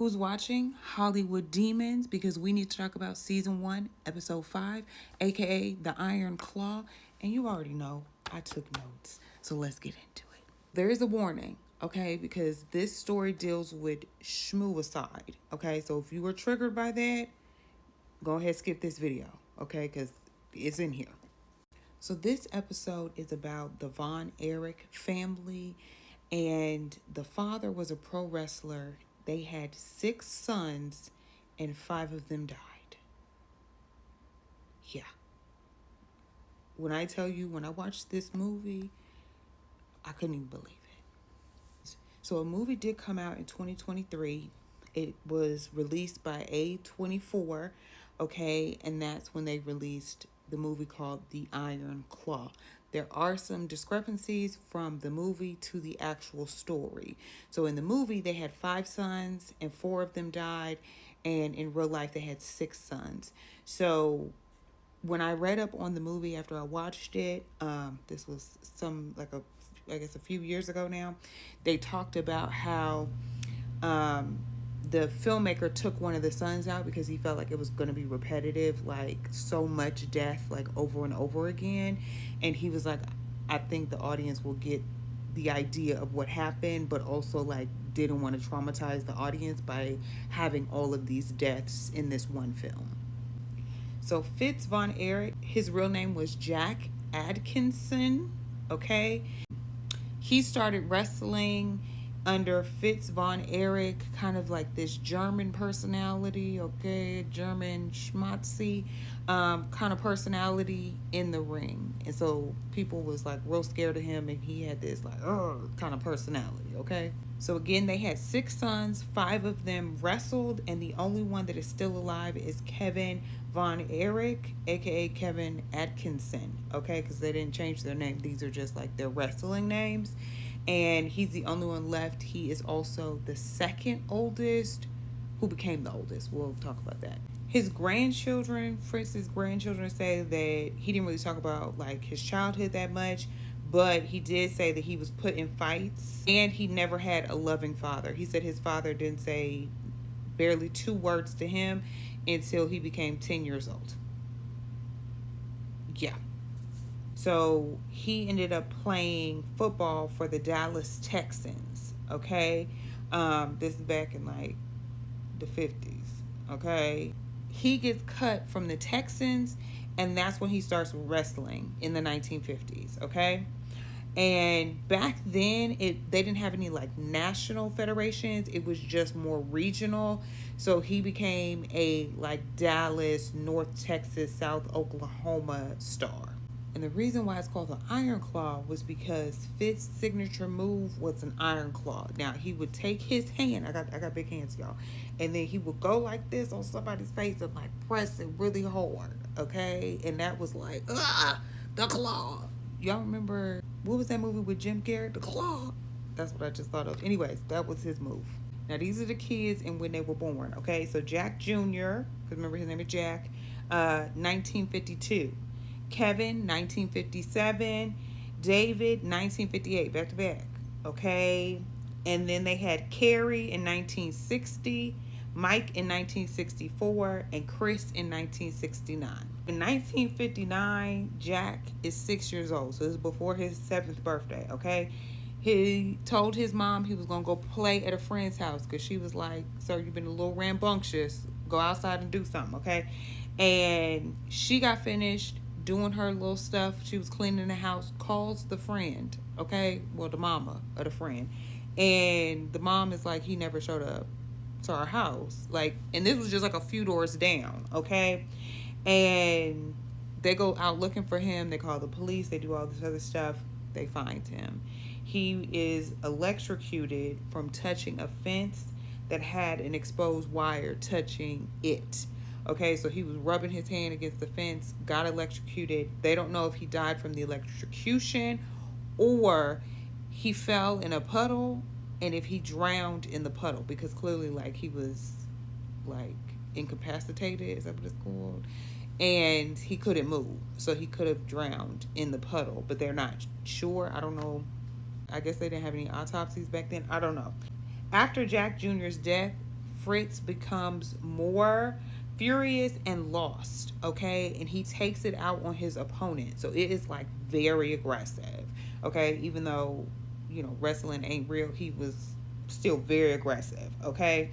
Who's watching Hollywood Demons? Because we need to talk about season 1, episode 5, aka The Iron Claw. And you already know I took notes. So let's get into it. There is a warning, okay? Because this story deals with schmooicide, okay? So if you were triggered by that, go ahead, skip this video, okay? Because it's in here. So this episode is about the Von Erich family, and the father was a pro wrestler. They had 6 sons, and 5 of them died. Yeah. When I tell you, when I watched this movie, I couldn't even believe it. So a movie did come out in 2023. It was released by A24, okay? And that's when they released the movie called The Iron Claw. There are some discrepancies from the movie to the actual story. So in the movie, they had 5 sons and 4 of them died. And in real life, they had 6 sons. So when I read up on the movie after I watched it, this was I guess a few years ago now, they talked about how the filmmaker took one of the sons out because he felt like it was going to be repetitive, like so much death, like over and over again. And he was like, I think the audience will get the idea of what happened, but also like didn't want to traumatize the audience by having all of these deaths in this one film. So Fitz Von Erich, his real name was Jack Atkinson, okay? He started wrestling under Fitz Von Erich, kind of like this German personality, okay? German schmatzy kind of personality in the ring. And so people was like real scared of him, and he had this like, kind of personality, okay? So again, they had 6 sons, 5 of them wrestled, and the only one that is still alive is Kevin Von Erich, aka Kevin Atkinson, okay? Because they didn't change their name. These are just like their wrestling names. And he's the only one left. He is also the second oldest, who became the oldest. We'll talk about that. His grandchildren, Fritz's grandchildren, say that he didn't really talk about like his childhood that much, but he did say that he was put in fights and he never had a loving father. He said his father didn't say barely 2 words to him until he became 10 years old. Yeah. So he ended up playing football for the Dallas Texans, okay? This is back in like the 50s, okay? He gets cut from the Texans, and that's when he starts wrestling in the 1950s, okay? And back then, they didn't have any like national federations. It was just more regional. So he became a like Dallas, North Texas, South Oklahoma star. And the reason why it's called the Iron Claw was because Fitz's signature move was an Iron Claw. Now he would take his hand, I got big hands, y'all, and then he would go like this on somebody's face and like press it really hard, okay? And that was like, the claw. Y'all remember, what was that movie with Jim Carrey? The Claw. That's what I just thought of. Anyways, that was his move. Now these are the kids and when they were born, okay? So Jack Jr., because remember his name is Jack, 1952. Kevin, 1957. David, 1958, back to back, okay? And then they had Carrie in 1960, Mike in 1964, and Chris in 1969. In 1959, Jack is 6 years old, so this is before his 7th birthday, okay? He told his mom he was going to go play at a friend's house because she was like, sir, you've been a little rambunctious. Go outside and do something, okay? And she got finished doing her little stuff. She was cleaning the house, calls the friend, okay? Well, the mama of the friend. And the mom is like, he never showed up to our house. Like, and this was just like a few doors down, okay? And they go out looking for him. They call the police. They do all this other stuff. They find him. He is electrocuted from touching a fence that had an exposed wire touching it. Okay, so he was rubbing his hand against the fence, got electrocuted. They don't know if he died from the electrocution or he fell in a puddle and if he drowned in the puddle, because clearly like he was like incapacitated, is that what it's called? And he couldn't move, so he could have drowned in the puddle, but they're not sure. I don't know. I guess they didn't have any autopsies back then. I don't know. After Jack Jr.'s death, Fritz becomes more furious and lost, okay? And he takes it out on his opponent. So it is like very aggressive, okay? Even though, wrestling ain't real, he was still very aggressive, okay?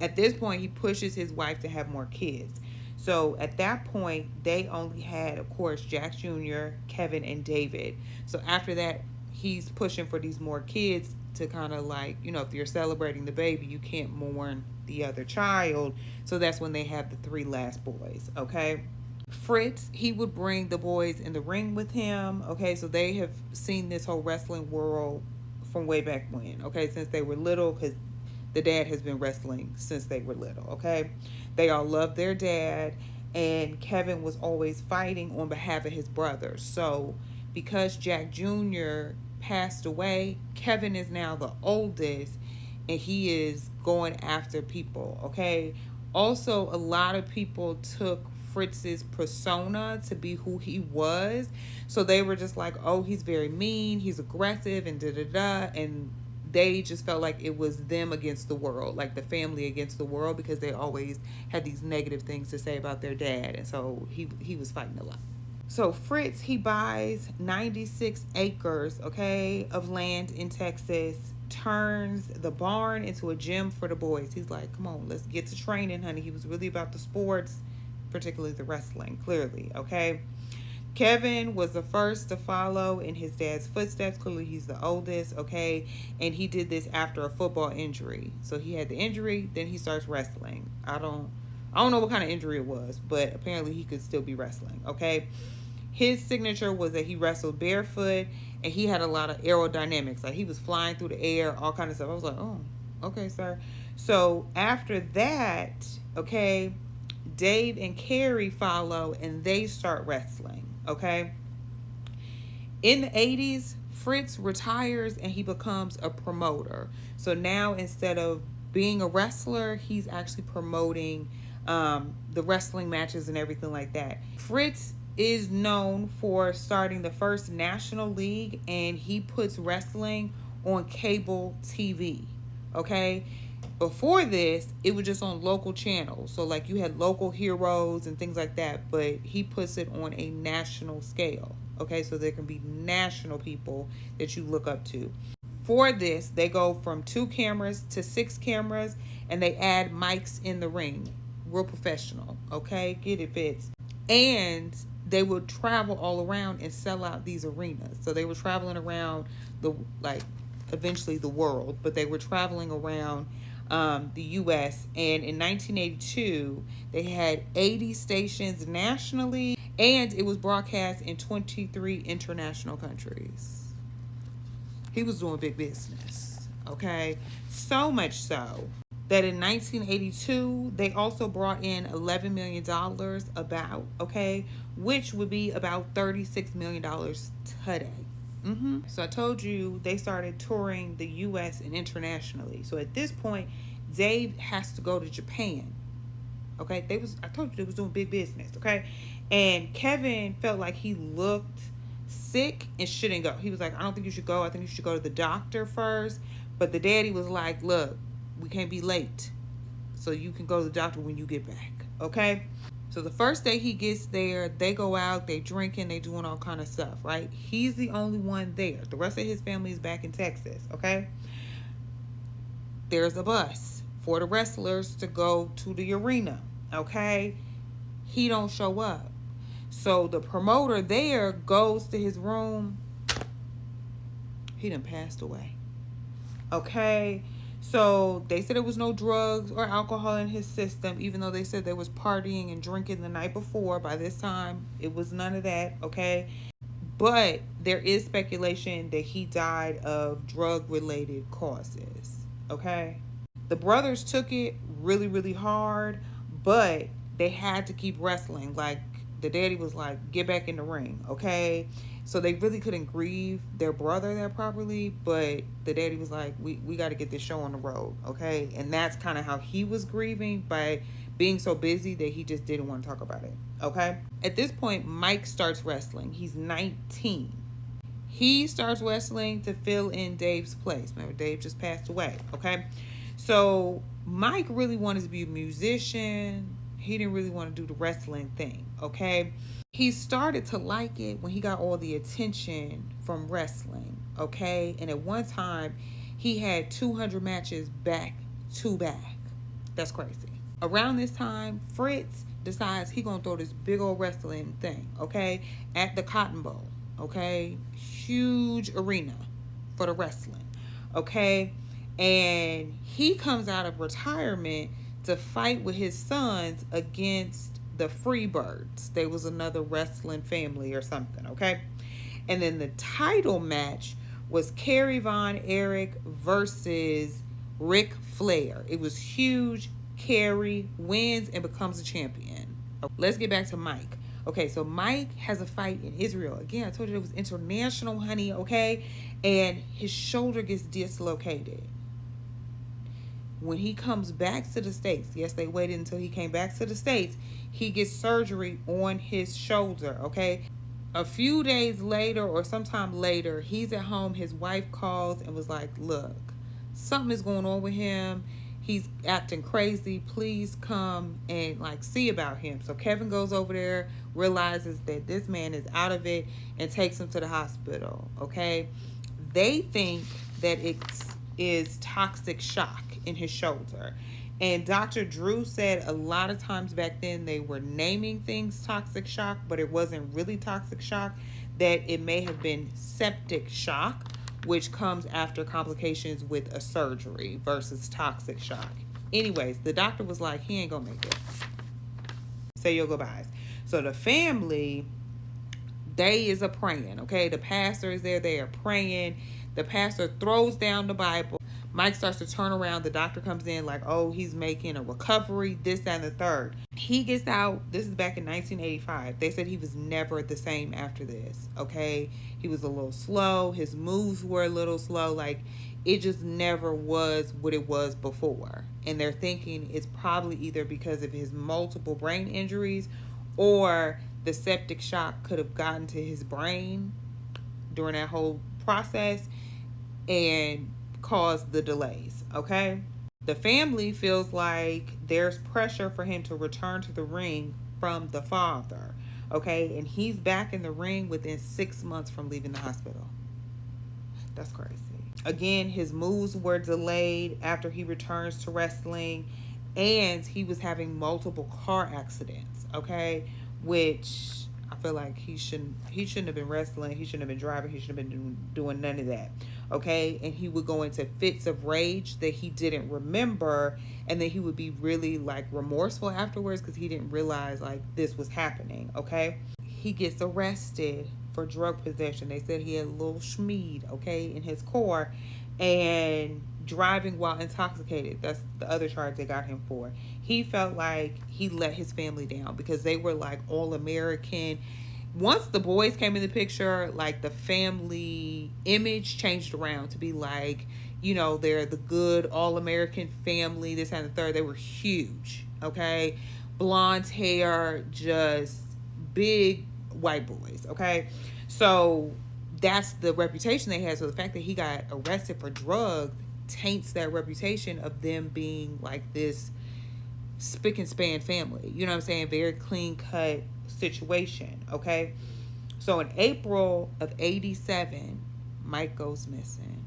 At this point, he pushes his wife to have more kids. So at that point, they only had, of course, Jack Jr., Kevin, and David. So after that, he's pushing for these more kids to kind of like, if you're celebrating the baby, you can't mourn the other child. So that's when they have the 3 last boys, okay? Fritz, he would bring the boys in the ring with him, okay? So they have seen this whole wrestling world from way back when, okay? Since they were little, because the dad has been wrestling since they were little, okay? They all love their dad, and Kevin was always fighting on behalf of his brothers. So because Jack Jr. passed away, Kevin is now the oldest, and he is going after people, okay? Also, a lot of people took Fritz's persona to be who he was. So they were just like, oh, he's very mean, he's aggressive, and da-da-da, and they just felt like it was them against the world, like the family against the world, because they always had these negative things to say about their dad. And so he was fighting a lot. So Fritz, he buys 96 acres, okay, of land in Texas, turns the barn into a gym for the boys. He's like, come on, let's get to training, honey. He was really about the sports, particularly the wrestling, clearly, okay? Kevin was the first to follow in his dad's footsteps. Clearly, he's the oldest, okay? And he did this after a football injury. So he had the injury, then he starts wrestling. I don't know what kind of injury it was, but apparently he could still be wrestling, okay? His signature was that he wrestled barefoot, and he had a lot of aerodynamics. Like, he was flying through the air, all kind of stuff. I was like, oh, okay, sir. So after that, okay, Dave and Carrie follow, and they start wrestling, okay? In the 80s, Fritz retires, and he becomes a promoter. So now, instead of being a wrestler, he's actually promoting the wrestling matches and everything like that. Fritz is known for starting the first national league, and he puts wrestling on cable TV, okay? Before this, it was just on local channels. So like you had local heroes and things like that, but he puts it on a national scale, okay? So there can be national people that you look up to. For this, they go from 2 cameras to 6 cameras, and they add mics in the ring. Real professional, okay? Get it, Fitz. And they would travel all around and sell out these arenas. So they were traveling around eventually the world, but they were traveling around the U.S. And in 1982, they had 80 stations nationally, and it was broadcast in 23 international countries. He was doing big business, okay? So much so that in 1982, they also brought in $11 million okay, which would be about $36 million today. So I told you they started touring the U.S. and internationally. So at this point, Dave has to go to Japan. Okay, I told you they was doing big business. Okay, and Kevin felt like he looked sick and shouldn't go. He was like, I don't think you should go. I think you should go to the doctor first. But the daddy was like, look, we can't be late, so you can go to the doctor when you get back. Okay. So the first day he gets there, they go out, they drinking, they doing all kind of stuff, right? He's the only one there. The rest of his family is back in Texas, okay? There's a bus for the wrestlers to go to the arena, okay? He don't show up. So the promoter there goes to his room. He done passed away, okay? So they said there was no drugs or alcohol in his system, even though they said there was partying and drinking the night before. By this time, it was none of that, okay? But there is speculation that he died of drug-related causes, okay? The brothers took it really, really hard, but they had to keep wrestling. Like, the daddy was like, get back in the ring, okay? So they really couldn't grieve their brother that properly, but the daddy was like, we got to get this show on the road, okay? And that's kind of how he was grieving, by being so busy that he just didn't want to talk about it, okay? At this point, Mike starts wrestling. He's 19. He starts wrestling to fill in Dave's place. Remember, Dave just passed away, okay? So Mike really wanted to be a musician. He didn't really want to do the wrestling thing, okay? He started to like it when he got all the attention from wrestling, okay? And at one time, he had 200 matches back to back. That's crazy. Around this time, Fritz decides he gonna throw this big old wrestling thing, okay, at the Cotton Bowl, okay, huge arena for the wrestling, okay, and he comes out of retirement to fight with his sons against the Freebirds. They was another wrestling family or something, okay, and then the title match was Kerry Von Erich versus Ric Flair. It was huge. Kerry wins and becomes a champion. Let's get back to Mike. Okay, so Mike has a fight in Israel. Again, I told you it was international, honey, okay? And his shoulder gets dislocated. When he comes back to the States, yes, they waited until he came back to the States, he gets surgery on his shoulder, okay? A few days later or sometime later, he's at home. His wife calls and was like, look, something is going on with him. He's acting crazy. Please come and like see about him. So Kevin goes over there, realizes that this man is out of it, and takes him to the hospital. Okay, they think that it is toxic shock in his shoulder. And Dr. Drew said a lot of times back then they were naming things toxic shock, but it wasn't really toxic shock, that it may have been septic shock, which comes after complications with a surgery versus toxic shock. Anyways, the doctor was like, he ain't gonna make it. Say your goodbyes. So the family, they is a praying, okay? The pastor is there, they are praying. The pastor throws down the Bible. Mike starts to turn around. The doctor comes in like, oh, he's making a recovery, this, that, and the third. He gets out. This is back in 1985. They said he was never the same after this, okay? He was a little slow. His moves were a little slow. Like, it just never was what it was before. And they're thinking it's probably either because of his multiple brain injuries or the septic shock could have gotten to his brain during that whole process and caused the delays, okay? The family feels like there's pressure for him to return to the ring from the father, okay? And he's back in the ring within 6 months from leaving the hospital. That's crazy. Again, his moves were delayed after he returns to wrestling, and he was having multiple car accidents, okay? Which I feel like he shouldn't have been wrestling. He shouldn't have been driving. He shouldn't have been doing none of that. Okay. And he would go into fits of rage that he didn't remember. And then he would be really like remorseful afterwards because he didn't realize like this was happening. Okay. He gets arrested for drug possession. They said he had a little schmeed, okay, in his car, and driving while intoxicated. That's the other charge they got him for. He felt like he let his family down because they were like all American. Once the boys came in the picture, like the family image changed around to be like, you know, they're the good all American family, this and the third. They were huge, okay? Blonde hair, just big white boys, okay? So that's the reputation they had. So the fact that he got arrested for drugs taints that reputation of them being like this spick and span family. You know what I'm saying? Very clean cut situation, okay? So in April of 87, Mike goes missing.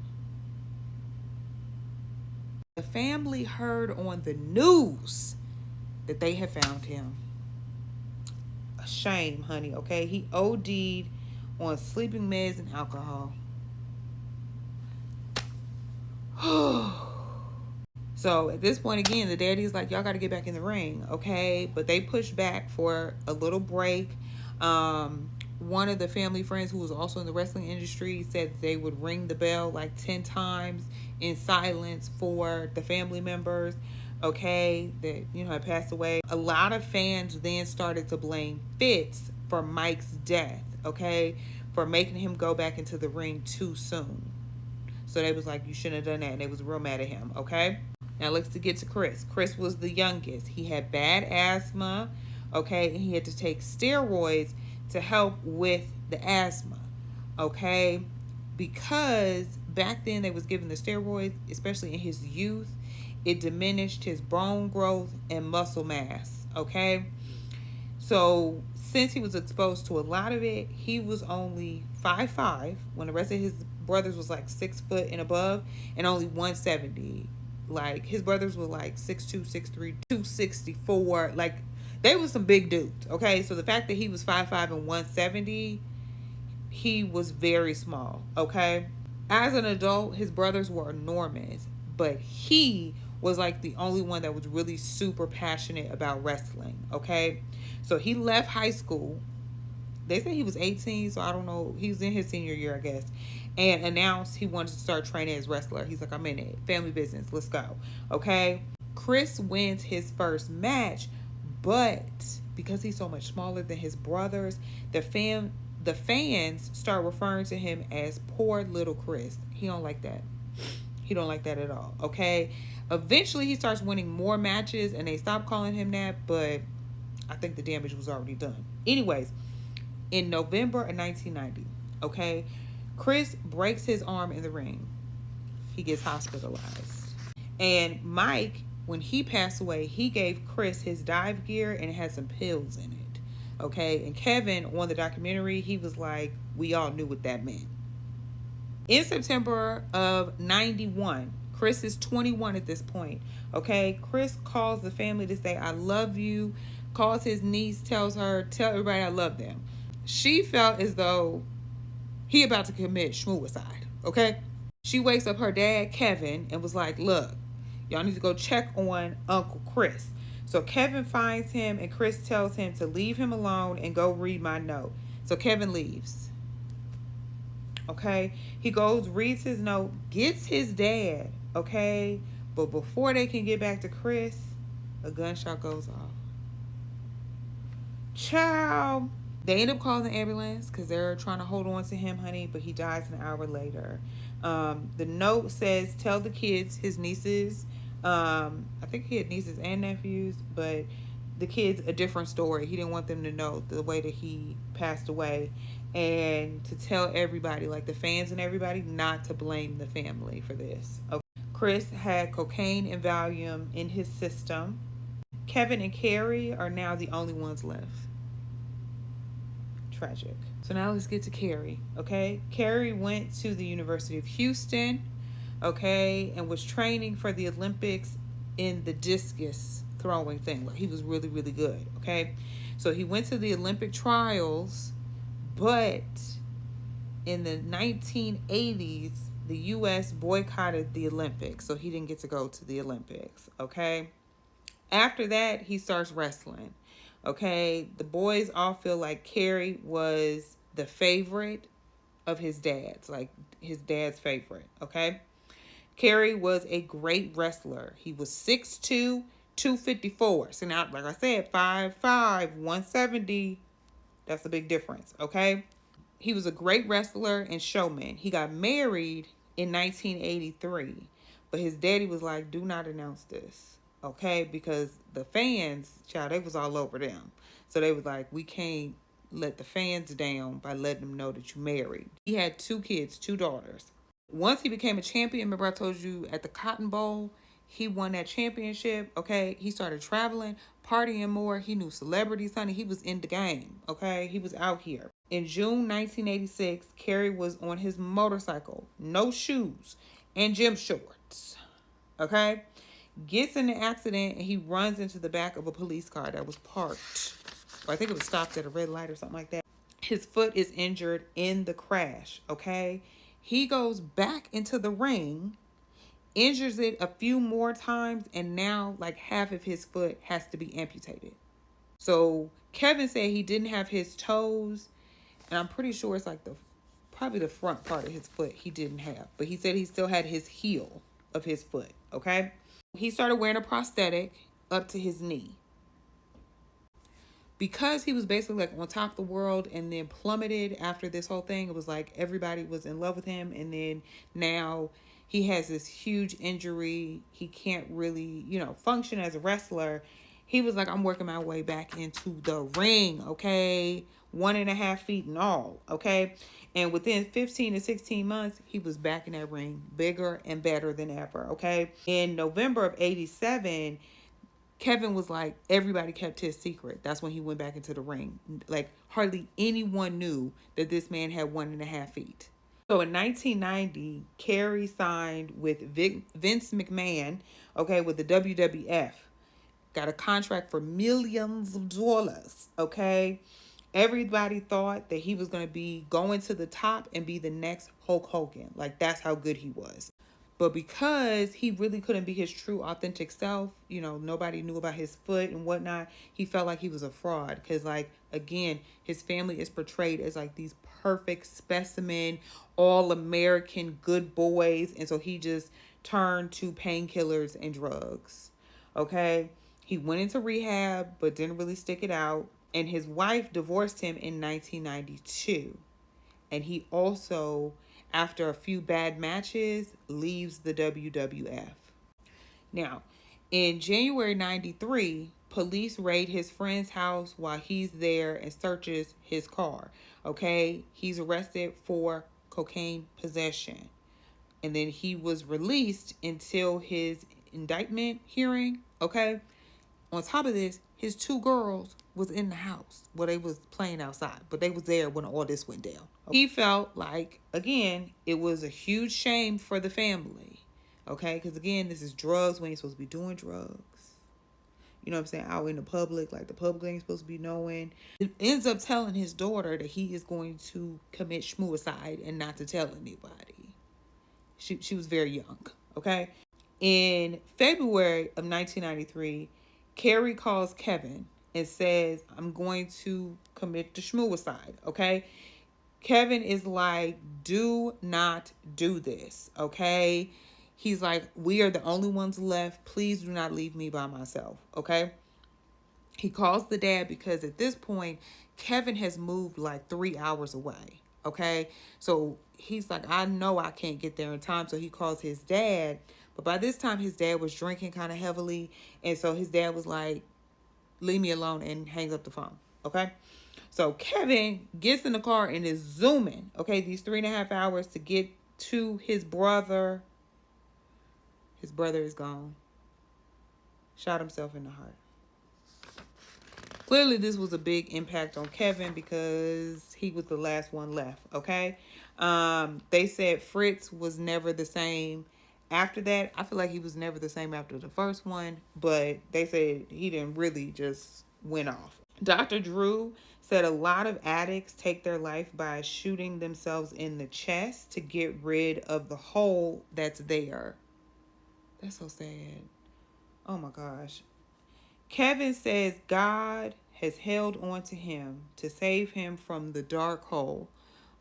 The family heard on the news that they had found him. A shame, honey, okay? He OD'd on sleeping meds and alcohol. So at this point, again, the daddy's like, y'all got to get back in the ring, okay? But they pushed back for a little break. One of the family friends who was also in the wrestling industry said they would ring the bell like 10 times in silence for the family members, okay, that, you know, had passed away. A lot of fans then started to blame Fitz for Mike's death, okay, for making him go back into the ring too soon. So they was like, you shouldn't have done that. And they was real mad at him, okay? Now let's get to Chris. Chris was the youngest. He had bad asthma, okay? And he had to take steroids to help with the asthma, okay? Because back then they was giving the steroids, especially in his youth, It diminished his bone growth and muscle mass, okay? So since he was exposed to a lot of it, he was only 5'5", when the rest of his brothers was like 6 foot and above, and only 170. Like his brothers were like 6'2", 6'3", 264. Like they were some big dudes. Okay, so the fact that he was 5'5" and 170, he was very small. Okay, as an adult, his brothers were enormous, but he was like the only one that was really super passionate about wrestling. Okay, so he left high school. They said he was 18, so I don't know. He was in his senior year, I guess, and announced he wanted to start training as a wrestler. He's like, I'm in it. Family business. Let's go. Okay. Chris wins his first match, but because he's so much smaller than his brothers, the fans start referring to him as poor little Chris. He don't like that. He don't like that at all. Okay. Eventually, he starts winning more matches, and they stop calling him that, but I think the damage was already done. Anyways, in November of 1990, okay, Chris breaks his arm in the ring. He gets hospitalized. And Mike, when he passed away, he gave Chris his dive gear and it had some pills in it. Okay, and Kevin on the documentary, he was like, we all knew what that meant. In September of 91, Chris is 21 at this point. Okay, Chris calls the family to say, I love you. Calls his niece, tells her, tell everybody I love them. She felt as though he about to commit suicide. Okay, she wakes up her dad, Kevin, and was like, look, y'all need to go check on Uncle Chris. So Kevin finds him and Chris tells him to leave him alone and go read my note. So Kevin leaves. Okay, he goes, reads his note, gets his dad. Okay, but before they can get back to Chris, a gunshot goes off. Child. They end up calling the ambulance because they're trying to hold on to him, honey, but he dies an hour later. The note says, tell the kids, his nieces, I think he had nieces and nephews, but the kids a different story. He didn't want them to know the way that he passed away, and to tell everybody, like the fans and everybody, not to blame the family for this. Okay. Chris had cocaine and Valium in his system. Kevin and Carrie are now the only ones left. Tragic. So now let's get to Carrie. Okay, Carrie went to the University of Houston, okay, and was training for the Olympics in the discus throwing thing. Like he was really, really good. Okay, so he went to the Olympic trials, but in the 1980s, the U.S. boycotted the Olympics, so he didn't get to go to the Olympics. Okay, after that, he starts wrestling. Okay, the boys all feel like Carrie was the favorite of his dad's, like his dad's favorite. Okay, Carrie was a great wrestler. He was 6'2", 254. So now, like I said, 5'5", 170. That's a big difference. Okay, he was a great wrestler and showman. He got married in 1983, but his daddy was like, do not announce this. Okay, because the fans, child, they was all over them. So they was like, we can't let the fans down by letting them know that you married. He had 2 kids, 2 daughters. Once he became a champion, remember I told you at the Cotton Bowl, he won that championship. Okay, he started traveling, partying more. He knew celebrities, honey. He was in the game. Okay, he was out here. In June 1986, Carrie was on his motorcycle, no shoes, and gym shorts. Okay, gets in an accident and he runs into the back of a police car that was parked. Or I think it was stopped at a red light or something like that. His foot is injured in the crash, okay? He goes back into the ring, injures it a few more times, and now like half of his foot has to be amputated. So Kevin said he didn't have his toes, and I'm pretty sure it's like probably the front part of his foot he didn't have. But he said he still had his heel of his foot, okay? He started wearing a prosthetic up to his knee. Because he was basically like on top of the world and then plummeted after this whole thing, it was like everybody was in love with him. And then now he has this huge injury. He can't really, function as a wrestler. He was like, I'm working my way back into the ring, okay? 1.5 feet in all, okay? And within 15 to 16 months, he was back in that ring, bigger and better than ever, okay? In November of 87, Kevin was like, everybody kept his secret. That's when he went back into the ring. Like, hardly anyone knew that this man had 1.5 feet. So in 1990, Kerry signed with Vince McMahon, okay, with the WWF. Got a contract for millions of dollars, okay? Everybody thought that he was going to be going to the top and be the next Hulk Hogan. Like, that's how good he was. But because he really couldn't be his true, authentic self, you know, nobody knew about his foot and whatnot, he felt like he was a fraud. Because, like, again, his family is portrayed as, like, these perfect specimen, all-American good boys. And so he just turned to painkillers and drugs. Okay? He went into rehab, but didn't really stick it out. And his wife divorced him in 1992. And he also, after a few bad matches, leaves the WWF. Now, in January 93, police raid his friend's house while he's there and searches his car. Okay? He's arrested for cocaine possession. And then he was released until his indictment hearing. Okay? On top of this, his 2 girls was in the house where they was playing outside, but they was there when all this went down. He felt like, again, it was a huge shame for the family, okay? Because, again, this is drugs. We ain't supposed to be doing drugs. You know what I'm saying? Out in the public, like the public ain't supposed to be knowing. It ends up telling his daughter that he is going to commit suicide and not to tell anybody. She was very young, okay? In February of 1993, Kerry calls Kevin and says, I'm going to commit the suicide, okay? Kevin is like, do not do this, okay? He's like, we are the only ones left. Please do not leave me by myself, okay? He calls the dad because at this point, Kevin has moved like 3 hours away, okay? So he's like, I know I can't get there in time. So he calls his dad. But by this time, his dad was drinking kind of heavily. And so his dad was like, leave me alone, and hangs up the phone, okay? So Kevin gets in the car and is zooming, okay, these 3.5 hours to get to his brother. His brother is gone. Shot himself in the heart. Clearly, this was a big impact on Kevin because he was the last one left, okay? They said Fritz was never the same after that. I feel like he was never the same after the first one, but they said he didn't really just went off. Dr. Drew said a lot of addicts take their life by shooting themselves in the chest to get rid of the hole that's there. That's so sad. Oh my gosh. Kevin says God has held on to him to save him from the dark hole.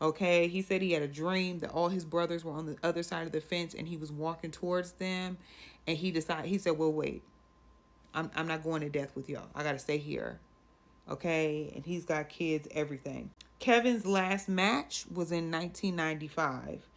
Okay, he said he had a dream that all his brothers were on the other side of the fence and he was walking towards them. And he said, well, wait, I'm not going to death with y'all. I got to stay here. Okay, and he's got kids, everything. Kevin's last match was in 1995.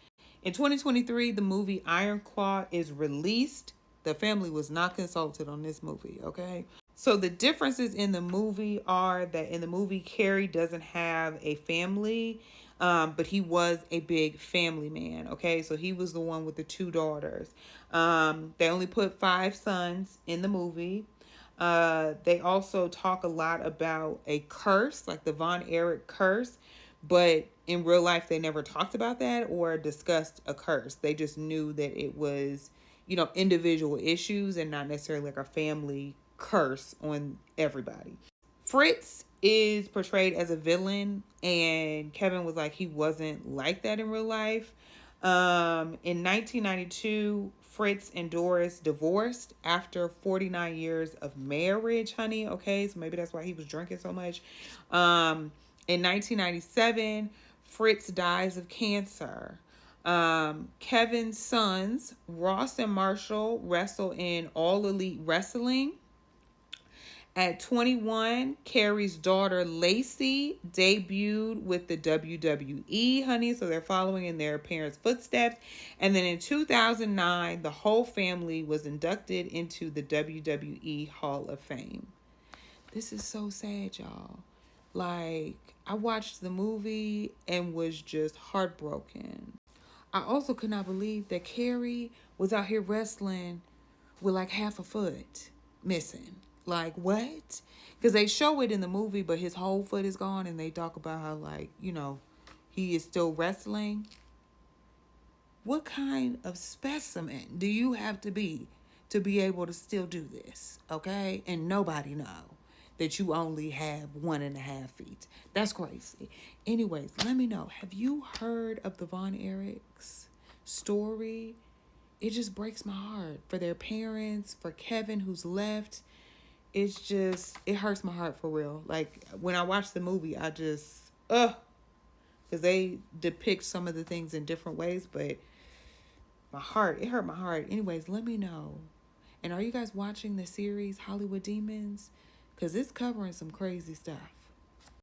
In 2023, the movie Iron Claw is released. The family was not consulted on this movie, okay? So the differences in the movie are that in the movie, Kerry doesn't have a family, but he was a big family man, okay? So he was the one with the 2 daughters. They only put 5 sons in the movie. They also talk a lot about a curse, like the Von Erich curse, but in real life, they never talked about that or discussed a curse. They just knew that it was, you know, individual issues and not necessarily like a family curse on everybody. Fritz is portrayed as a villain, and Kevin was like, he wasn't like that in real life. In 1992, Fritz and Doris divorced after 49 years of marriage, honey. Okay, so maybe that's why he was drinking so much. In 1997, Fritz dies of cancer. Kevin's sons, Ross and Marshall, wrestle in All Elite Wrestling. At 21, Kerry's daughter Lacey debuted with the WWE, honey. So they're following in their parents' footsteps. And then in 2009, the whole family was inducted into the WWE Hall of Fame. This is so sad, y'all. Like, I watched the movie and was just heartbroken. I also could not believe that Carrie was out here wrestling with like half a foot missing. Like, what? Because they show it in the movie, but his whole foot is gone, and they talk about how, like, he is still wrestling. What kind of specimen do you have to be able to still do this? Okay? And nobody know that you only have 1.5 feet. That's crazy. Anyways, let me know. Have you heard of the Von Erichs story? It just breaks my heart for their parents, for Kevin who's left. It hurts my heart for real. Like, when I watch the movie, I just, because they depict some of the things in different ways, but it hurt my heart. Anyways, let me know. And are you guys watching the series Hollywood Demons? Because it's covering some crazy stuff.